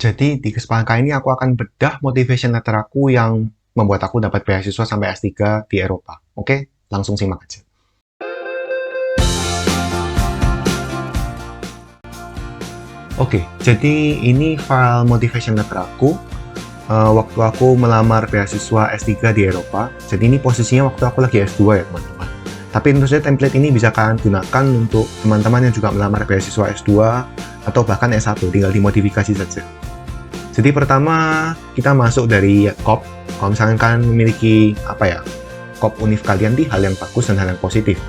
Jadi di kesempatan kali ini aku akan bedah motivation letter aku yang membuat aku dapat beasiswa sampai S3 di Eropa. Oke, langsung simak aja. Oke, jadi ini file motivation letter aku waktu aku melamar beasiswa S3 di Eropa. Jadi ini posisinya waktu aku lagi S2 ya teman-teman. Tapi tentu saja template ini bisa kalian gunakan untuk teman-teman yang juga melamar beasiswa S2 atau bahkan S1, tinggal dimodifikasi saja. Jadi pertama kita masuk dari COP. Kalau misalkan kalian memiliki COP univ kalian di hal yang bagus dan hal yang positif.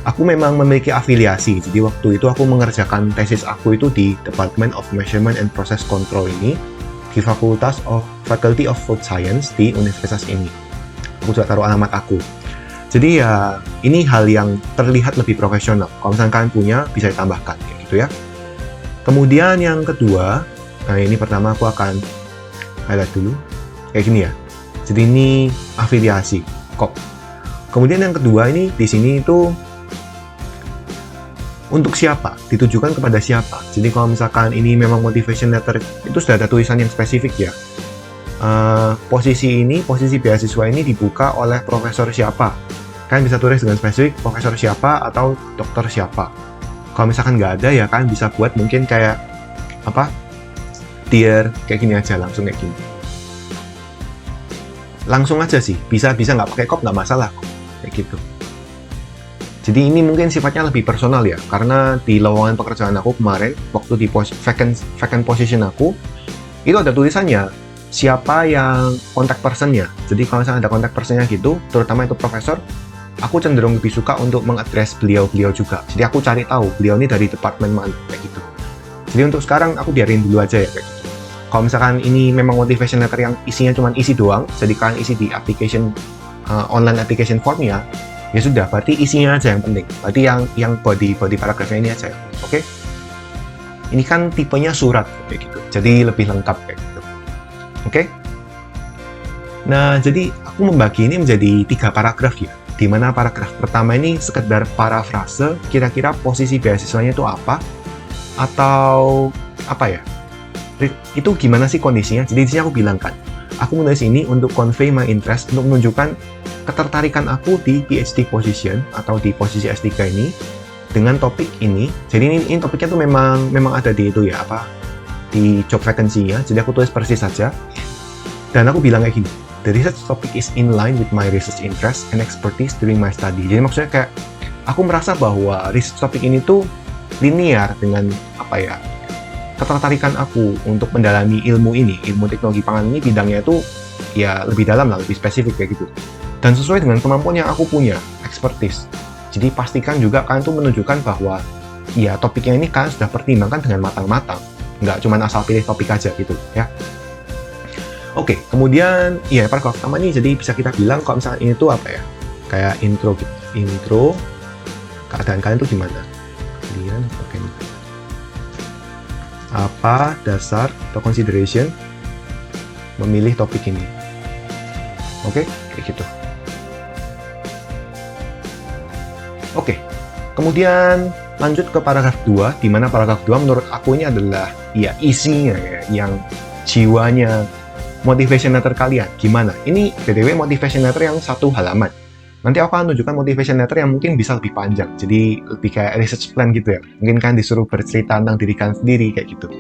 Aku memang memiliki afiliasi, jadi waktu itu aku mengerjakan tesis aku itu di Department of Measurement and Process Control ini di Faculty of Food Science di universitas ini. Aku juga taruh alamat aku. Jadi ya ini hal yang terlihat lebih profesional. Kalau misalkan kalian punya bisa ditambahkan kayak gitu ya. Kemudian yang kedua, nah ini pertama aku akan highlight dulu kayak gini ya. Jadi ini afiliasi COP. Kemudian yang kedua ini di sini itu untuk siapa? Ditujukan kepada siapa? Jadi kalau misalkan ini memang motivation letter, itu sudah ada tulisan yang spesifik ya. Posisi beasiswa ini dibuka oleh profesor siapa? Kalian bisa tulis dengan spesifik profesor siapa atau dokter siapa. Kalau misalkan nggak ada ya kalian bisa buat mungkin kayak dear, kayak gini aja, langsung kayak gini. Langsung aja sih, bisa nggak pakai COP nggak masalah kok, kayak gitu. Jadi ini mungkin sifatnya lebih personal ya, karena di lowongan pekerjaan aku kemarin, waktu di vacant position aku, itu ada tulisannya, siapa yang contact person-nya. Jadi kalau misalnya ada contact person-nya gitu, terutama itu profesor, aku cenderung lebih suka untuk mengadres beliau-beliau juga. Jadi aku cari tahu, beliau ini dari departemen mana, kayak gitu. Jadi untuk sekarang aku biarin dulu aja ya, kayak gitu. Kalau misalkan ini memang motivation letter yang isinya cuma isi doang, jadi kalian isi di application, online application form-nya, ya sudah, berarti isinya aja yang penting. Berarti yang body paragrafnya ini aja. Oke? Ini kan tipenya surat kayak gitu. Jadi lebih lengkap kayak gitu. Oke? Nah, jadi aku membagi ini menjadi 3 paragraf ya. Di mana paragraf pertama ini sekedar parafrase kira-kira posisi beasiswanya itu apa atau apa ya? Itu gimana sih kondisinya? Jadi di sini aku bilang kan, aku menulis ini untuk convey my interest, untuk menunjukkan ketertarikan aku di PhD position atau di posisi S3 ini dengan topik ini. Jadi ini topiknya tuh memang ada di itu ya, di job vacancy-nya. Jadi aku tulis persis saja. Dan aku bilang kayak gini, the research topic is in line with my research interest and expertise during my study. Jadi maksudnya kayak aku merasa bahwa research topic ini tuh linear dengan ketertarikan aku untuk mendalami ilmu teknologi pangan ini, bidangnya itu ya lebih dalam lah, lebih spesifik kayak gitu. Dan sesuai dengan kemampuan yang aku punya, expertise. Jadi pastikan juga kalian tuh menunjukkan bahwa ya topiknya ini kalian sudah pertimbangkan dengan matang-matang. Nggak cuma asal pilih topik aja gitu ya. Oke, kemudian ya paragraf pertama ini jadi bisa kita bilang kalau misalnya ini tuh kayak intro gitu. Intro, keadaan kalian tuh gimana? Kemudian apa dasar atau consideration memilih topik ini? Oke, kayak gitu. Oke, kemudian lanjut ke paragraf 2, di mana paragraf 2 menurut aku ini adalah ya isinya ya, yang jiwanya motivation letter kalian. Gimana? Ini BTW motivation letter yang 1 halaman. Nanti aku akan tunjukkan motivation letter yang mungkin bisa lebih panjang, jadi lebih kayak research plan gitu ya. Mungkin kan disuruh bercerita tentang diri kalian sendiri kayak gitu.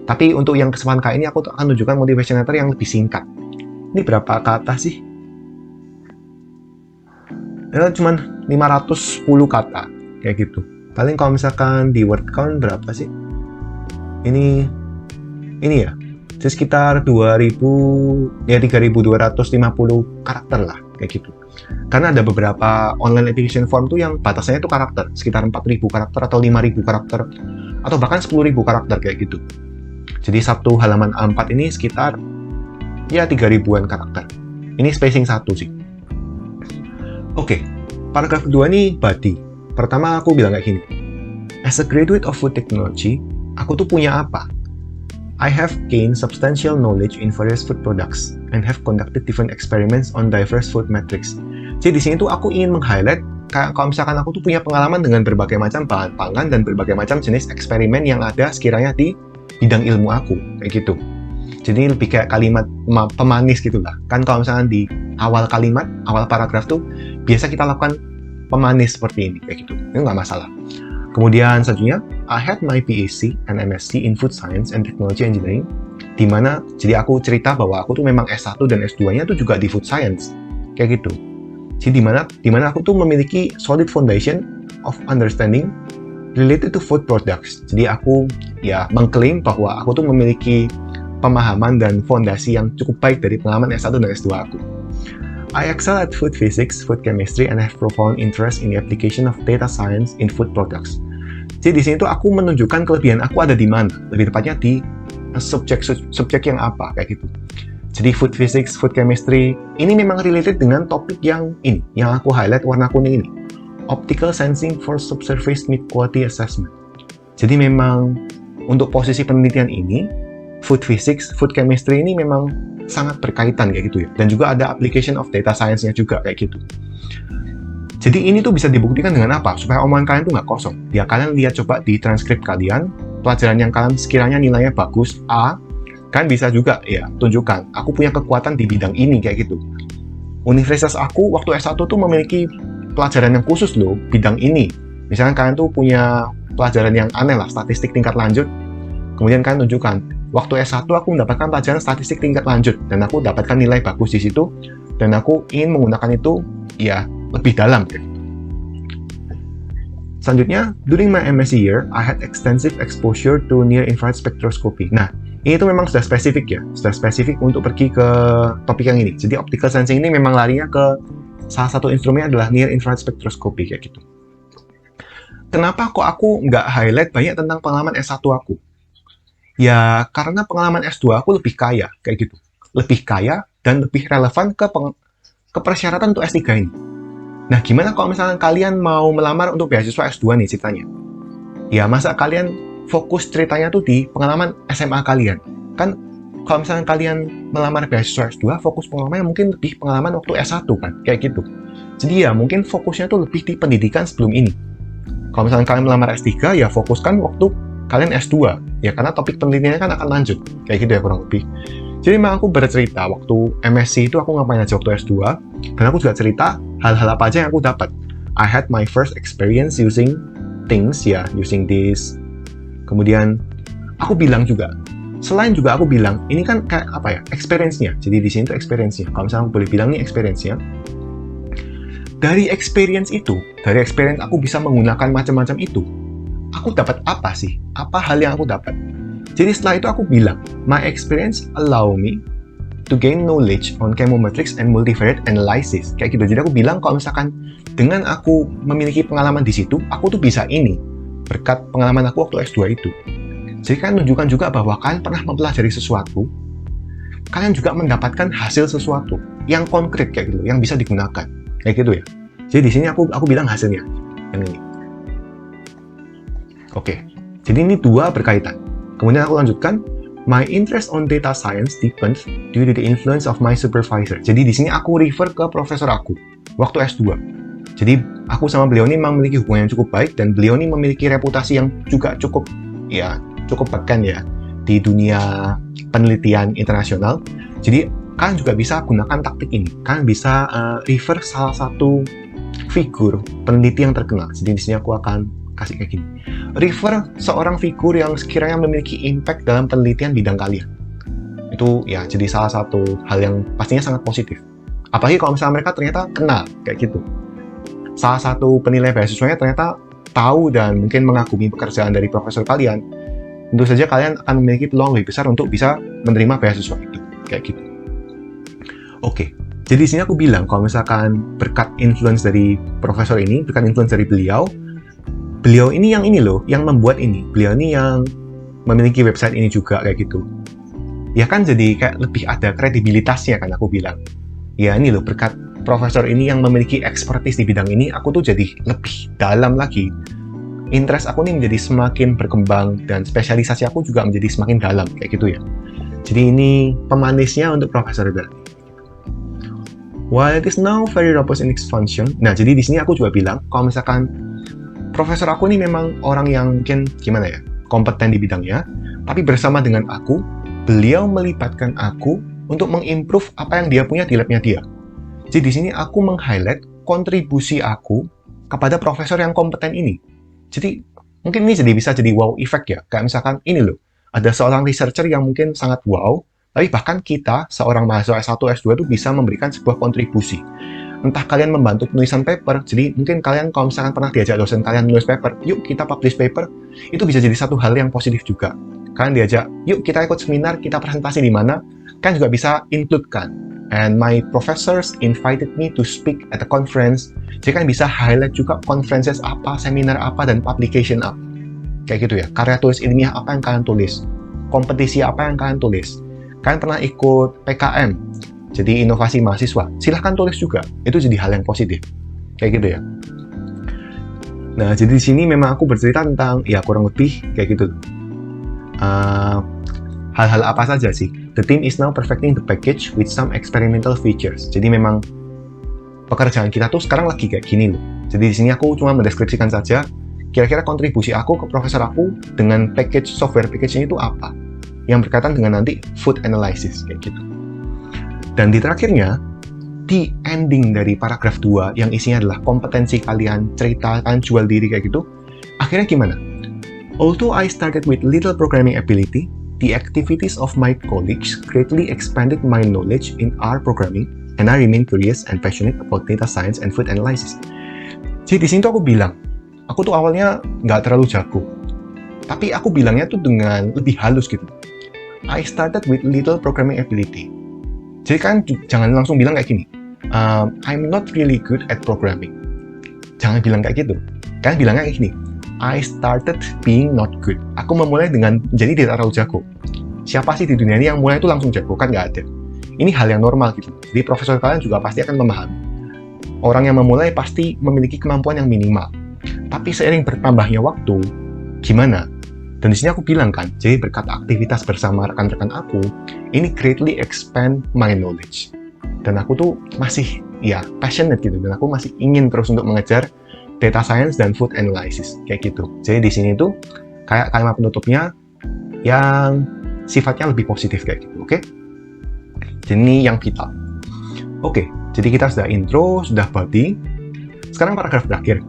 Tapi untuk yang kesempatan kali ini aku akan tunjukkan motivation letter yang lebih singkat. Ini berapa kata sih? Ya, cuman 510 kata kayak gitu. Paling kalau misalkan di word count berapa sih? Ini ya. Jadi sekitar 3250 karakter lah kayak gitu. Karena ada beberapa online application form tuh yang batasannya itu karakter, sekitar 4.000 karakter atau 5.000 karakter atau bahkan 10.000 karakter kayak gitu. Jadi satu halaman A4 ini sekitar ya 3.000-an karakter. Ini spacing 1 sih. Oke, paragraf kedua nih body. Pertama aku bilang kayak gini. As a graduate of food technology, aku tuh punya apa? I have gained substantial knowledge in various food products and have conducted different experiments on diverse food metrics. Jadi di sini tuh aku ingin meng-highlight kalau misalkan aku tuh punya pengalaman dengan berbagai macam bahan pangan dan berbagai macam jenis eksperimen yang ada sekiranya di bidang ilmu aku, kayak gitu. Jadi lebih kayak kalimat pemanis gitu lah. Kan kalau misalnya di awal kalimat, awal paragraf tuh biasa kita lakukan pemanis seperti ini, kayak gitu. Itu nggak masalah. Kemudian selanjutnya, I had my PhD and MSc in Food Science and Technology Engineering, di mana jadi aku cerita bahwa aku tuh memang S1 dan S2-nya tuh juga di Food Science, kayak gitu. Jadi di mana aku tuh memiliki solid foundation of understanding related to food products. Jadi aku ya mengklaim bahwa aku tuh memiliki pemahaman dan fondasi yang cukup baik dari pengalaman S1 dan S2 aku. I excel at food physics, food chemistry, and have profound interest in the application of data science in food products. Jadi di sini tuh aku menunjukkan kelebihan aku ada di mana, lebih tepatnya di subjek yang apa, kayak gitu. Jadi food physics, food chemistry, ini memang related dengan topik yang ini, yang aku highlight warna kuning ini. Optical sensing for subsurface meat quality assessment. Jadi memang untuk posisi penelitian ini, food physics, food chemistry ini memang sangat berkaitan kayak gitu ya. Dan juga ada application of data science-nya juga kayak gitu. Jadi ini tuh bisa dibuktikan dengan apa? Supaya omongan kalian tuh nggak kosong. Ya kalian lihat coba di transkrip kalian, pelajaran yang kalian sekiranya nilainya bagus, A, kalian bisa juga ya tunjukkan, aku punya kekuatan di bidang ini kayak gitu. Universitas aku waktu S1 tuh memiliki pelajaran yang khusus loh, bidang ini. Misalnya kalian tuh punya pelajaran yang aneh lah, statistik tingkat lanjut, kemudian kalian tunjukkan, waktu S1 aku mendapatkan pelajaran statistik tingkat lanjut dan aku dapatkan nilai bagus di situ dan aku ingin menggunakan itu ya lebih dalam. Selanjutnya, during my MSc year, I had extensive exposure to near infrared spectroscopy. Nah, ini tuh memang sudah spesifik ya, sudah spesifik untuk pergi ke topik yang ini. Jadi optical sensing ini memang larinya ke salah satu instrumennya adalah near infrared spectroscopy kayak gitu. Kenapa kok aku nggak highlight banyak tentang pengalaman S1 aku? Ya, karena pengalaman S2 aku lebih kaya, kayak gitu. Lebih kaya dan lebih relevan ke persyaratan untuk S3 ini. Nah, gimana kalau misalnya kalian mau melamar untuk beasiswa S2 nih ceritanya? Ya, masa kalian fokus ceritanya tuh di pengalaman SMA kalian? Kan, kalau misalnya kalian melamar beasiswa S2, fokus pengalamannya mungkin lebih pengalaman waktu S1 kan, kayak gitu. Jadi ya, mungkin fokusnya tuh lebih di pendidikan sebelum ini. Kalau misalnya kalian melamar S3, ya fokuskan waktu kalian S2, ya karena topik penelitiannya kan akan lanjut, kayak gitu ya kurang lebih. Jadi memang aku bercerita, waktu MSc itu aku ngapain aja waktu S2, dan aku juga cerita hal-hal apa aja yang aku dapat. I had my first experience using things, ya, using this. Kemudian, aku bilang juga, selain juga aku bilang, ini kan kayak apa ya, experience-nya. Jadi di sini tuh experience-nya. Kalau misalnya aku boleh bilang nih experience-nya, dari experience aku bisa menggunakan macam-macam itu, aku dapat apa sih? Apa hal yang aku dapat? Jadi setelah itu aku bilang, my experience allow me to gain knowledge on chemometrics and multivariate analysis. Kayak gitu. Jadi aku bilang kalau misalkan dengan aku memiliki pengalaman di situ, aku tuh bisa ini berkat pengalaman aku waktu S2 itu. Jadi kalian menunjukkan juga bahwa kalian pernah mempelajari sesuatu, kalian juga mendapatkan hasil sesuatu yang konkret kayak gitu, yang bisa digunakan. Kayak gitu ya. Jadi di sini aku bilang hasilnya yang ini. Oke, jadi ini dua berkaitan. Kemudian aku lanjutkan, my interest on data science deepened due to the influence of my supervisor. Jadi di sini aku refer ke profesor aku waktu S2. Jadi aku sama beliau ini memang memiliki hubungan yang cukup baik dan beliau ini memiliki reputasi yang juga cukup beken ya di dunia penelitian internasional. Jadi kalian juga bisa gunakan taktik ini. Kalian bisa refer salah satu figur peneliti yang terkenal. Jadi di sini aku akan kasih kayak gini. Refer seorang figur yang sekiranya memiliki impact dalam penelitian bidang kalian. Itu ya jadi salah satu hal yang pastinya sangat positif. Apalagi kalau misalnya mereka ternyata kenal kayak gitu. Salah satu penilai beasiswanya ternyata tahu dan mungkin mengagumi pekerjaan dari profesor kalian. Tentu saja kalian akan memiliki peluang lebih besar untuk bisa menerima beasiswa itu. Kayak gitu. Oke. Jadi di sini aku bilang kalau misalkan berkat influence dari profesor ini, berkat influence dari beliau ini yang ini loh, yang membuat ini. Beliau ini yang memiliki website ini juga kayak gitu. Ya kan jadi kayak lebih ada kredibilitasnya kan aku bilang. Ya ini loh, berkat profesor ini yang memiliki expertise di bidang ini, aku tuh jadi lebih dalam lagi. Interest aku nih menjadi semakin berkembang dan spesialisasi aku juga menjadi semakin dalam kayak gitu ya. Jadi ini pemanisnya untuk profesor berarti. While it is now very robust in its function. Nah, jadi di sini aku juga bilang kalau misalkan profesor aku ini memang orang yang mungkin gimana ya, kompeten di bidangnya, tapi bersama dengan aku, beliau melibatkan aku untuk mengimprove apa yang dia punya di labnya dia. Jadi di sini aku meng-highlight kontribusi aku kepada profesor yang kompeten ini. Jadi mungkin ini bisa jadi wow effect ya. Kayak misalkan ini loh, ada seorang researcher yang mungkin sangat wow, tapi bahkan kita, seorang mahasiswa S1, S2 itu bisa memberikan sebuah kontribusi. Entah kalian membantu penulisan paper, jadi mungkin kalian kalau misalkan pernah diajak dosen kalian menulis paper, yuk kita publish paper, itu bisa jadi satu hal yang positif juga. Kalian diajak, yuk kita ikut seminar, kita presentasi di mana, kalian juga bisa include kan. And my professors invited me to speak at a conference, jadi kalian bisa highlight juga conferences apa, seminar apa, dan publication apa. Kayak gitu ya, karya tulis ilmiah apa yang kalian tulis, kompetisi apa yang kalian tulis. Kalian pernah ikut PKM, jadi inovasi mahasiswa, silahkan tulis juga. Itu jadi hal yang positif. Kayak gitu ya. Nah, jadi di sini memang aku bercerita tentang, ya kurang lebih kayak gitu. Hal-hal apa saja sih? The team is now perfecting the package with some experimental features. Jadi memang pekerjaan kita tuh sekarang lagi kayak gini loh. Jadi di sini aku cuma mendeskripsikan saja, kira-kira kontribusi aku ke profesor aku dengan package software package-nya itu apa? Yang berkaitan dengan nanti food analysis kayak gitu. Dan di terakhirnya, di ending dari paragraf 2 yang isinya adalah kompetensi kalian, cerita kalian, jual diri kayak gitu, akhirnya gimana? Although I started with little programming ability, the activities of my colleagues greatly expanded my knowledge in R programming, and I remain curious and passionate about data science and food analysis. Jadi di sini tuh aku bilang, aku tuh awalnya nggak terlalu jago, tapi aku bilangnya tuh dengan lebih halus gitu. I started with little programming ability. Jadi kan jangan langsung bilang kayak gini, I'm not really good at programming. Jangan bilang kayak gitu. Kalian bilangnya kayak gini, I started being not good. Aku memulai dengan jadi tidak terlalu jago. Siapa sih di dunia ini yang mulai itu langsung jago? Kan nggak ada. Ini hal yang normal gitu. Jadi profesor kalian juga pasti akan memahami. Orang yang memulai pasti memiliki kemampuan yang minimal. Tapi seiring bertambahnya waktu, gimana? Dan di sini aku bilang kan, jadi berkat aktivitas bersama rekan-rekan aku, ini greatly expand my knowledge. Dan aku tuh masih, ya, passionate gitu. Dan aku masih ingin terus untuk mengejar data science dan food analysis, kayak gitu. Jadi di sini tuh, kayak kalimat penutupnya, yang sifatnya lebih positif kayak gitu, oke? Jadi ini yang vital. Oke, jadi kita sudah intro, sudah body. Sekarang paragraf terakhir.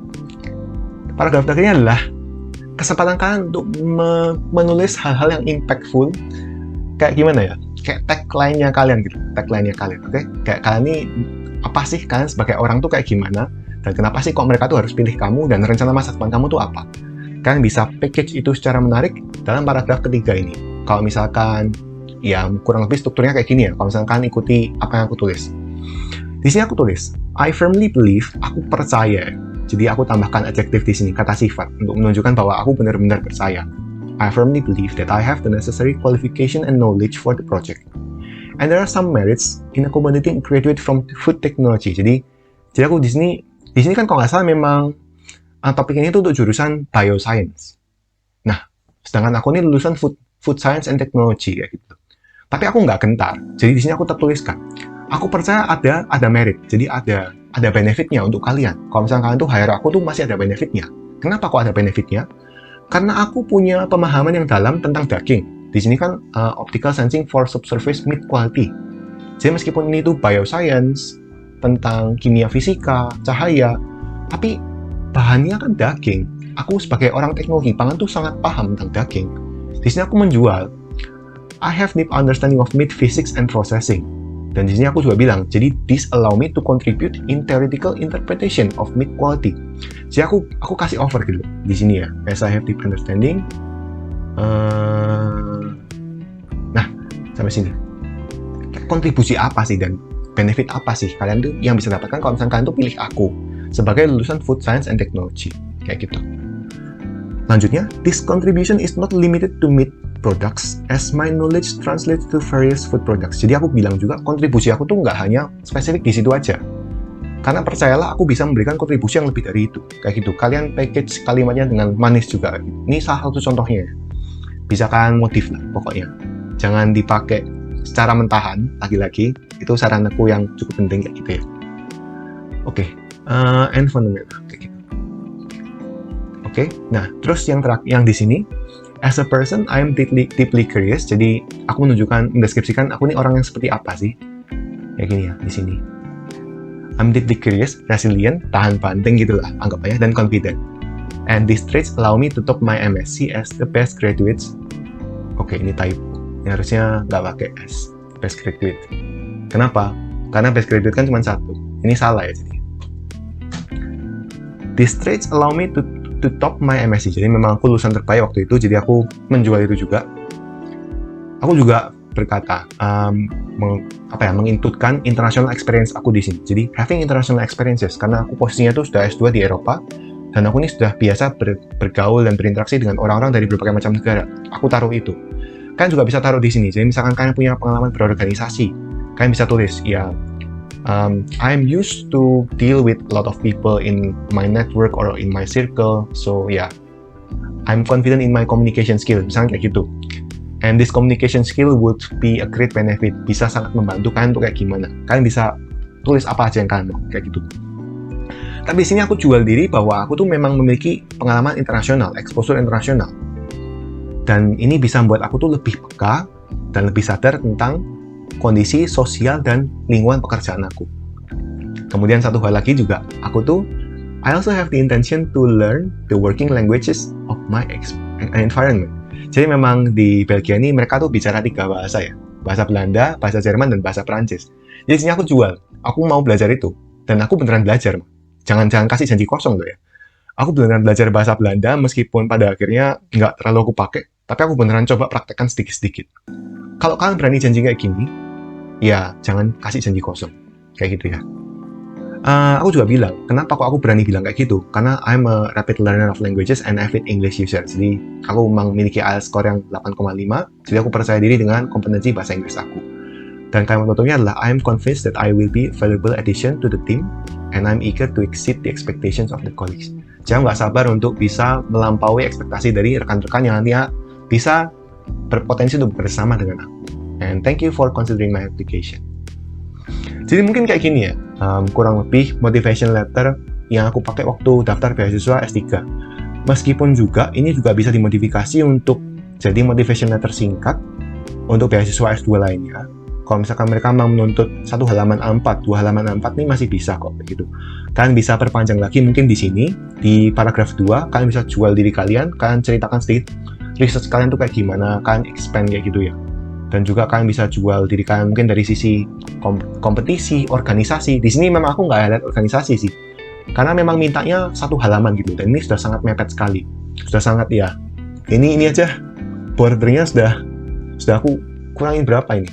Paragraf terakhirnya adalah kesempatan kalian untuk menulis hal-hal yang impactful, kayak gimana ya? Kayak tagline-nya kalian gitu, tagline-nya kalian, oke? Kayak kalian ini, apa sih kalian sebagai orang tuh kayak gimana? Dan kenapa sih kok mereka tuh harus pilih kamu, dan rencana masa depan kamu tuh apa? Kalian bisa package itu secara menarik dalam paragraf ketiga ini. Kalau misalkan, ya kurang lebih strukturnya kayak gini ya, kalau misalkan kalian ikuti apa yang aku tulis. Di sini aku tulis, I firmly believe, aku percaya. Jadi aku tambahkan adjektif di sini, kata sifat, untuk menunjukkan bahwa aku benar-benar percaya. I firmly believe that I have the necessary qualification and knowledge for the project. And there are some merits in accommodating graduate from food technology. Jadi aku di sini kan kalau nggak salah memang topik ini tuh untuk jurusan bioscience. Nah, sedangkan aku ini lulusan food science and technology kayak gitu. Tapi aku nggak gentar. Jadi di sini aku tertuliskan, aku percaya ada merit. Jadi ada benefitnya untuk kalian. Kalau misalnya kalian tuh hire aku tuh masih ada benefitnya. Kenapa kok ada benefitnya? Karena aku punya pemahaman yang dalam tentang daging. Di sini kan optical sensing for subsurface meat quality. Jadi meskipun ini tuh bioscience, tentang kimia fisika, cahaya, tapi bahannya kan daging. Aku sebagai orang teknologi pangan tuh sangat paham tentang daging. Di sini aku menjual, I have deep understanding of meat physics and processing. Dan di sini aku juga bilang, jadi this allow me to contribute in theoretical interpretation of meat quality. Jadi aku kasih offer gitu di sini ya, as I have deep understanding. Nah, sampai sini. Kontribusi apa sih dan benefit apa sih kalian tuh yang bisa dapatkan kalau misalnya kalian tuh pilih aku sebagai lulusan food science and technology, kayak gitu. Lanjutnya, this contribution is not limited to meat products as my knowledge translates to various food products. Jadi aku bilang juga kontribusi aku tuh nggak hanya spesifik di situ aja. Karena percayalah aku bisa memberikan kontribusi yang lebih dari itu. Kayak gitu. Kalian package kalimatnya dengan manis juga. Ini salah satu contohnya. Bisa kalian modif lah pokoknya. Jangan dipakai secara mentahan. Lagi-lagi itu saran aku yang cukup penting kayak gitu ya. Oke. And fundamental kayak gitu. Oke. Nah, terus yang terakhir yang di sini As a person, I am deeply curious. Jadi aku mendeskripsikan aku ini orang yang seperti apa sih? Kayak gini ya di sini. I'm deeply curious, resilient, tahan banting gitu lah anggap aja, dan confident. And these traits allow me to top my MSc as the best graduates. Oke, ini typo. Ini harusnya nggak pakai S, best graduate. Kenapa? Karena best graduate kan cuma satu. Ini salah ya jadi. These traits allow me to top my MSc. Jadi memang aku lulusan terbaik waktu itu, jadi aku menjual itu juga. Aku juga berkata mengintutkan international experience aku di sini. Jadi having international experiences karena aku posisinya tuh sudah S2 di Eropa dan aku ini sudah biasa bergaul dan berinteraksi dengan orang-orang dari berbagai macam negara. Aku taruh itu. Kalian juga bisa taruh di sini. Jadi misalkan kalian punya pengalaman berorganisasi, kalian bisa tulis ya. I'm used to deal with a lot of people in my network or in my circle, so yeah, I'm confident in my communication skill. Misalnya kayak gitu. And this communication skill would be a great benefit. Bisa sangat membantu kalian untuk kayak gimana. Kalian bisa tulis apa aja yang kalian mau, kayak gitu. Tapi di sini aku jual diri bahwa aku tuh memang memiliki pengalaman internasional, exposure internasional. Dan ini bisa membuat aku tuh lebih peka dan lebih sadar tentang kondisi sosial dan lingkungan pekerjaan aku. Kemudian satu hal lagi juga, I also have the intention to learn the working languages of my environment. Jadi memang di Belgia ini mereka tuh bicara 3 bahasa ya. Bahasa Belanda, bahasa Jerman, dan bahasa Perancis. Jadi sini aku jual. Aku mau belajar itu. Dan aku beneran belajar. Jangan kasih janji kosong tuh ya. Aku beneran belajar bahasa Belanda meskipun pada akhirnya nggak terlalu aku pakai. Tapi aku beneran coba praktekkan sedikit-sedikit. Kalau kalian berani janji kayak gini, ya jangan kasih janji kosong. Kayak gitu ya. Aku juga bilang, kenapa kok aku berani bilang kayak gitu? Karena I'm a rapid learner of languages and avid English user. Jadi, aku memang memiliki IELTS score yang 8,5, jadi aku percaya diri dengan kompetensi bahasa Inggris aku. Dan kalimat tutupnya adalah, I'm convinced that I will be a valuable addition to the team, and I'm eager to exceed the expectations of the colleagues. Jadi, nggak sabar untuk bisa melampaui ekspektasi dari rekan-rekan yang nantinya bisa berpotensi untuk bersama dengan aku. And thank you for considering my application. Jadi mungkin kayak gini ya, kurang lebih motivation letter yang aku pakai waktu daftar beasiswa S3. Meskipun juga ini juga bisa dimodifikasi untuk jadi motivation letter singkat untuk beasiswa S2 lainnya. Kalau misalkan mereka mau menuntut 1 halaman A4, 2 halaman A4 ini masih bisa kok begitu. Kalian bisa perpanjang lagi mungkin di sini, di paragraf 2, kalian bisa jual diri kalian ceritakan sedikit research kalian tuh kayak gimana, kalian expand kayak gitu ya. Dan juga kalian bisa jual diri kalian mungkin dari sisi kompetisi, organisasi. Di sini memang aku nggak ada organisasi sih, karena memang mintanya 1 halaman gitu. Dan ini sudah sangat mepet sekali, sudah sangat ya. Ini aja bordernya sudah aku kurangin berapa ini?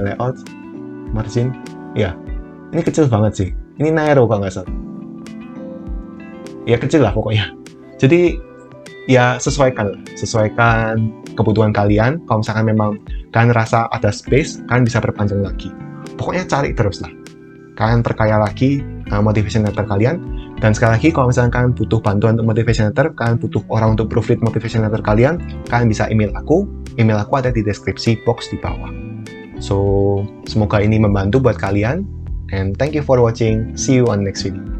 Layout, margin, ya. Ini kecil banget sih. Ini narrow kalau nggak salah. Ya kecil lah pokoknya. Jadi ya sesuaikan kebutuhan kalian. Kalau misalkan memang kalian rasa ada space, kalian bisa perpanjang lagi. Pokoknya cari terus lah. Kalian perkaya lagi motivation letter kalian. Dan sekali lagi, kalau misalkan kalian butuh bantuan untuk motivation letter, kalian butuh orang untuk proofread motivation letter kalian bisa email aku. Email aku ada di deskripsi box di bawah. So, semoga ini membantu buat kalian. And thank you for watching. See you on next video.